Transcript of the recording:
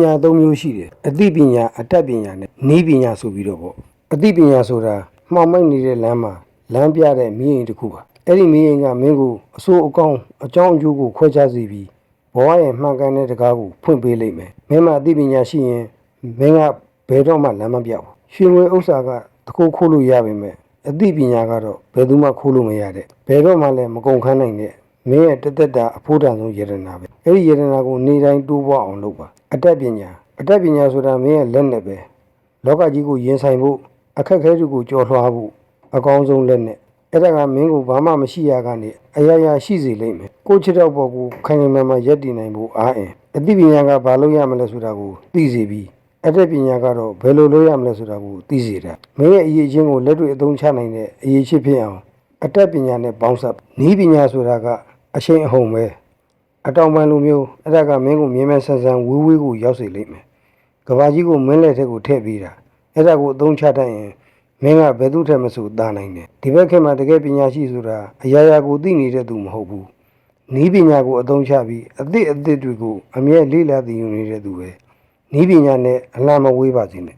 ညာ၃မျိုးရှိတယ်အသိပညာအတတ်ပညာနဲ့နည်းပညာဆိုပြီးတော့ပေါ့အသိပညာဆိုတာမှောင်မိုက်နေတဲ့လမ်းမှာလမ်းပြတဲ့မြင်းရင်တစ်ခုပါအဲ့ဒီမြင်းရင်ကမင်းကိုအစိုးအကောင်းအကြောင်းအကျိုးကိုခွဲခြားစေပြီးဘဝရဲ့မှန်ကန်တဲ့တကားကိုဖွင့်ပေးလိမ့်မယ်မင်းမအသိပညာရှိရင်မင်းကဘယ်တော့မှလမ်းမပြောက်ဘူးရွှေငွေဥစ္စာကတခုခိုးလို့ရပါမယ်အသိပညာကတော့ဘယ်သူမှခိုးလို့မရတဲ့ဘယ်တော့မှလည်းမကုန်ခန်းနိုင်တဲ့မင်းရဲ့တသက်တာအဖို့တန်ဆုံးယရနာပဲအဲ့ဒီယရနာကိုနေတိုင်းတိုးပွားအောင်လုပ်ပါအတတ်ပညာဆိုတာမင်းရဲ့လက်နဲ့ပဲလောကကြီးကိုရင်ဆိုင်ဖို့အခက်အခဲတွေကိုကြော်လွှားဖို့အကောင်းဆုံးလက်နဲ့အဲ့ဒါကမင်းကိုဘာမှမရှိရကနေအရာရာရှိစေလိမ့်မယ်ကိုချစ်တော့ပေါ်ကိုခိုင်ခိုင်မာမာရက်တည်နိုင်ဖို့အားအင်အသိပညာကဘာလို့ရမလဲဆိုတာကိုသိစေပြီးအတတ်ပညာကတော့ဘယ်လိုလုပ်ရမလဲဆိုတာကိုသိစေတာမင်းရဲ့အရေးချင်းကိုလက်တွေ့အသုံးချနိုင်တဲ့အရေးချစ်ဖြစ်အောင်အတတ်ပညာနဲ့ပေါင်းစပ်နည်းပညာဆိုတာကအရှိန်အဟုန်ပဲအတောင်ပံလိုမျိုးအဲ့ဒါကမင်းကိုမြင်မဲ့ဆန်းဆန်းဝေးဝေးကိုရောက်စေလိမ့်မယ်ကဘာကြီးကိုမင်းလက်ထက်ကိုထည့်ပေးတာအဲ့ဒါကိုအသုံးချတတ်ရင်မင်းကဘယ်သူထက်မဆိုတာနိုင်တယ်ဒီဘက်ခေတ်မှာတကယ်ပညာရှိဆိုတာအရာရာကိုသိနေတဲ့သူမဟုတ်ဘူးနည်းပညာကိုအသုံးချပြီးအသစ်တွေကိုအမြဲလေ့လာသိယူနေတဲ့သူပဲနည်းပညာနဲ့အလားမဝေးပါစေနဲ့